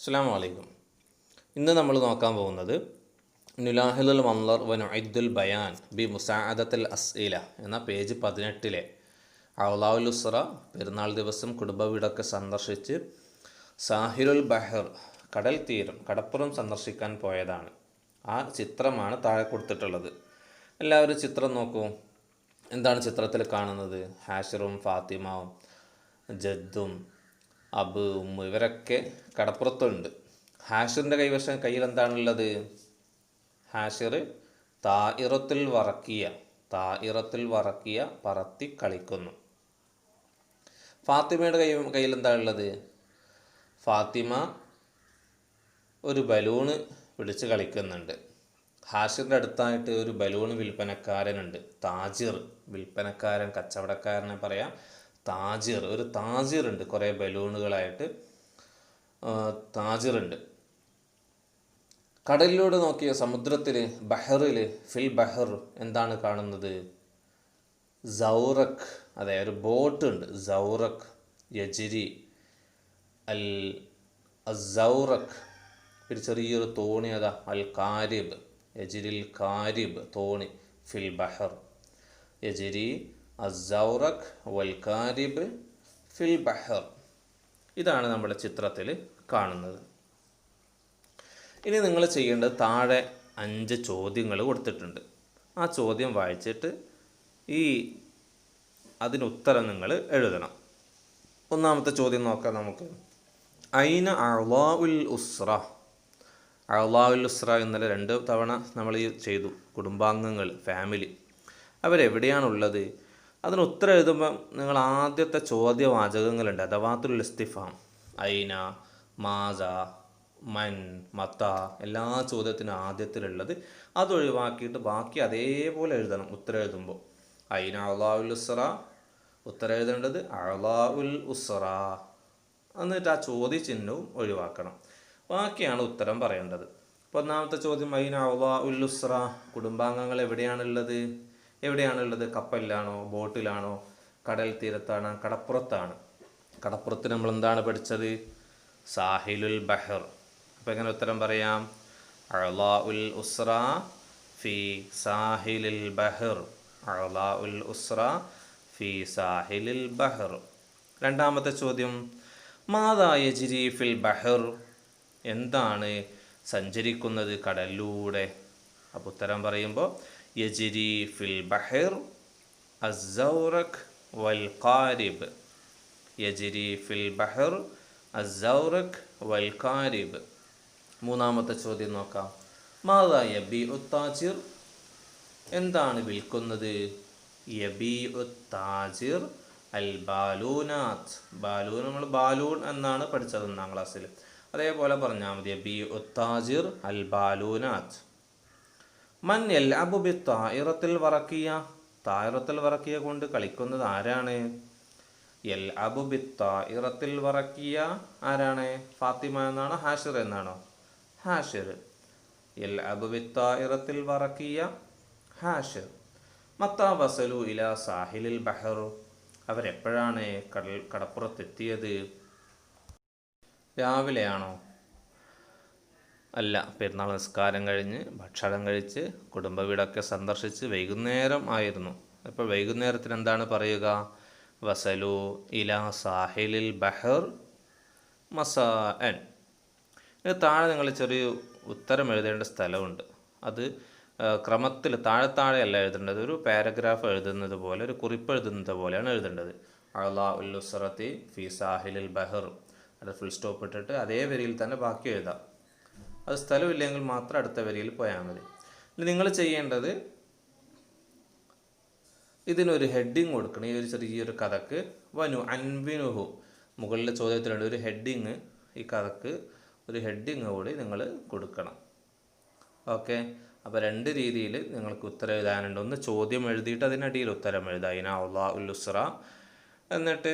അസ്സലാമു അലൈക്കും. ഇന്ന് നമ്മൾ നോക്കാൻ പോകുന്നത് നുലാഹിലുൽ മൻളർ വ നുഇദ്ദുൽ ബയാൻ ബി മുസാഅദത്തുൽ അസ്ഇല എന്ന പേജ് 18 ഔലാഉൽ ഉസ്റ പെരുന്നാൾ ദിവസം കുടുംബ വീടൊക്കെ സന്ദർശിച്ച് സാഹിലുൽ ബഹർ കടൽ തീരം കടപ്പുറം സന്ദർശിക്കാൻ പോയതാണ്. ആ ചിത്രമാണ് താഴെ കൊടുത്തിട്ടുള്ളത്. എല്ലാവരും ചിത്രം നോക്കൂ. എന്താണ് ചിത്രത്തിൽ കാണുന്നത്? ഹാഷിറും ഫാത്തിമയും ജദ്ദും അബ് ഉമ്മ ഇവരൊക്കെ കടപ്പുറത്തുണ്ട്. ഹാഷിറിൻ്റെ കയ്യിൽ എന്താണുള്ളത്? ഹാഷിർ താഇറത്തുൽ വറക്കിയ പറത്തി കളിക്കുന്നു. ഫാത്തിമയുടെ കയ്യിൽ എന്താണുള്ളത്? ഫാത്തിമ ഒരു ബലൂണ് പിടിച്ച് കളിക്കുന്നുണ്ട്. ഹാഷിറിൻ്റെ അടുത്തായിട്ട് ഒരു ബലൂൺ വിൽപ്പനക്കാരനുണ്ട്. താജിർ, വിൽപ്പനക്കാരൻ, കച്ചവടക്കാരനെ പറയാം. താജിർ, ഒരു താജിറുണ്ട്. കുറേ ബലൂണുകളായിട്ട് താജിറുണ്ട്. കടലിലൂടെ നോക്കിയ സമുദ്രത്തിൽ ബഹറിൽ ഫിൽ ബഹർ എന്താണ് കാണുന്നത്? സൗറക്, അതെ, ഒരു ബോട്ട് ഉണ്ട്. സൗറക് യജിരി സൗറക്, ഒരു ചെറിയൊരു തോണി. അതാ അൽ കാരിബ്, യജിരിൽ കാരിബ്, തോണി. ഫിൽ ബഹർ യജിരി അസൗറക് വൽ കാരിബ് ഫിൽ ബഹർ. ഇതാണ് നമ്മുടെ ചിത്രത്തിൽ കാണുന്നത്. ഇനി നിങ്ങൾ ചെയ്യേണ്ടത്, താഴെ 5 ചോദ്യങ്ങൾ കൊടുത്തിട്ടുണ്ട്. ആ ചോദ്യം വായിച്ചിട്ട് അതിനുത്തരം നിങ്ങൾ എഴുതണം. ഒന്നാമത്തെ ചോദ്യം നോക്കാം നമുക്ക്. ഐന അഅ്ളാഉൽ ഉസ്റ. അഅ്ളാഉൽ ഉസ്റ ഇന്നലെ 2 തവണ നമ്മൾ ചെയ്തു. കുടുംബാംഗങ്ങൾ, ഫാമിലി, അവരെവിടെയാണുള്ളത്? അതിന് ഉത്തരം എഴുതുമ്പം നിങ്ങൾ ആദ്യത്തെ ചോദ്യവാചകങ്ങളുണ്ട്, അദവാത്തുൽ ഇസ്തിഫാം. ഐന, മാസ, മൻ, മത്ത, എല്ലാ ചോദ്യത്തിനും ആദ്യത്തിലുള്ളത് അതൊഴിവാക്കിയിട്ട് ബാക്കി അതേപോലെ എഴുതണം ഉത്തരം എഴുതുമ്പോൾ. ഐന അഅ്ളാഉൽ ഉസ്റ, ഉത്തരം എഴുതേണ്ടത് അഅ്ളാഉൽ ഉസ്റ. എന്നിട്ട് ആ ചോദ്യചിഹ്നവും ഒഴിവാക്കണം. ബാക്കിയാണ് ഉത്തരം പറയേണ്ടത്. അപ്പോൾ ഒന്നാമത്തെ ചോദ്യം, ഐന അഅ്ളാഉൽ ഉസ്റ, കുടുംബാംഗങ്ങൾ എവിടെയാണുള്ളത്? കപ്പലിലാണോ? ബോട്ടിലാണോ? കടൽ തീരത്താണ്? കടപ്പുറത്താണ്? കടപ്പുറത്ത് നമ്മൾ എന്താണ് പഠിച്ചത്? സാഹിലുൽ ബഹർ. അപ്പോൾ എങ്ങനെ ഉത്തരം പറയാം? അഅ്ളാഉൽ ഉസ്റ ഫി സാഹിലിൽ ബഹർ. അഅ്ളാഉൽ ഉസ്റ ഫി സാഹിലിൽ ബഹർ. രണ്ടാമത്തെ ചോദ്യം, മാദാ യജ്രി ഫിൽ ബഹർ, എന്താണ് സഞ്ചരിക്കുന്നത് കടലിലൂടെ? അപ്പോൾ ഉത്തരം പറയുമ്പോൾ യജ്രി ഫിൽ ബഹർ അസ്സൗറക് വൽ ഖാരിബ്. യജ്രി ഫിൽ ബഹർ അസ്സൗറക് വൽ ഖാരിബ്. മൂന്നാമത്തെ ചോദ്യം നോക്കാം. മാദാ യബീഉ താജിർ, എന്താണ് വിൽക്കുന്നത്? യബീഉ താജിർ അൽ ബാലൂനാത്ത്. ബാലൂൺ, നമ്മൾ ബാലൂൺ എന്നാണ് പഠിച്ചത് 1ാം ക്ലാസ്സിൽ. അതേപോലെ പറഞ്ഞാൽ മതി. യബീഉ താജിർ അൽ ബാലൂനാത്ത്. മൻ യൽഅബു ബി താഇറത്തുൽ വറക്കിയ, താഇറത്തുൽ വറക്കിയ കൊണ്ട് കളിക്കുന്നത് ആരാണ്? യൽഅബു ബി താഇറത്തുൽ വറക്കിയ ആരാണ്? ഫാത്തിമ എന്നാണോ ഹാഷിർ എന്നാണോ? ഹാഷിർ. യൽഅബു ബി താഇറത്തുൽ വറക്കിയ ഹാഷിർ. മത്താ വസലു ഇലാ സാഹിലിൽ ബഹർ, അവരെപ്പോഴാണ് കടപ്പുറത്തെത്തിയത്? രാവിലെയാണോ? അല്ല, പെരുന്നാൾ നിസ്കാരം കഴിഞ്ഞ് ഭക്ഷണം കഴിച്ച് കുടുംബ വീടൊക്കെ സന്ദർശിച്ച് വൈകുന്നേരം ആയിരുന്നു. അപ്പോൾ വൈകുന്നേരത്തിന് എന്താണ് പറയുക? വസലു ഇലാ സാഹിലിൽ ബഹർ മസാഅൻ. താഴെ നിങ്ങൾ ചെറിയ ഉത്തരം എഴുതേണ്ട സ്ഥലമുണ്ട്. അത് ക്രമത്തിൽ താഴെ അല്ല എഴുതേണ്ടത്. ഒരു പാരഗ്രാഫ് എഴുതുന്നത് പോലെ, ഒരു കുറിപ്പ് എഴുതുന്നത് പോലെയാണ് എഴുതേണ്ടത്. അഅ്ളാഉൽ ഉസ്റത്തി ഫി സാഹിലിൽ ബഹർ, അത് ഫുൾ സ്റ്റോപ്പ് ഇട്ടിട്ട് അതേ വരിയിൽ തന്നെ ബാക്കി എഴുതാം. അത് സ്ഥലമില്ലെങ്കിൽ മാത്രം അടുത്ത വരിയിൽ പോയാൽ മതി. നിങ്ങൾ ചെയ്യേണ്ടത്, ഇതിനൊരു ഹെഡിങ് കൊടുക്കണം. ഈ ഒരു ചെറിയൊരു കഥക്ക് വനു അൻവിനുഹു, മുകളിലെ ചോദ്യത്തിലുണ്ട് ഒരു ഹെഡിങ്. ഈ കഥക്ക് ഒരു ഹെഡിങ് കൂടി നിങ്ങൾ കൊടുക്കണം. ഓക്കെ. അപ്പോൾ 2 രീതിയിൽ നിങ്ങൾക്ക് ഉത്തരം എഴുതാനുണ്ട്. ഒന്ന് ചോദ്യം എഴുതിയിട്ട് അതിനടിയിൽ ഉത്തരം എഴുതുക, ഐന അഅ്ളാഉൽ ഉസ്റ, എന്നിട്ട്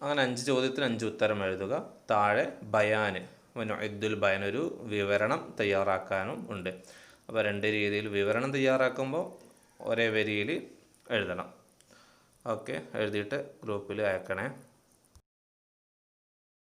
അങ്ങനെ 5 ചോദ്യത്തിന് 5 ഉത്തരം എഴുതുക. താഴെ ബയാന് വനുഇദ്ദുൽ ബയാൻ, ഒരു വിവരണം തയ്യാറാക്കാനും ഉണ്ട്. അപ്പോൾ 2 രീതിയിൽ വിവരണം തയ്യാറാക്കുമ്പോൾ ഒരേ വരിയിൽ എഴുതണം. ഓക്കെ, എഴുതിയിട്ട് ഗ്രൂപ്പിൽ അയക്കണേ.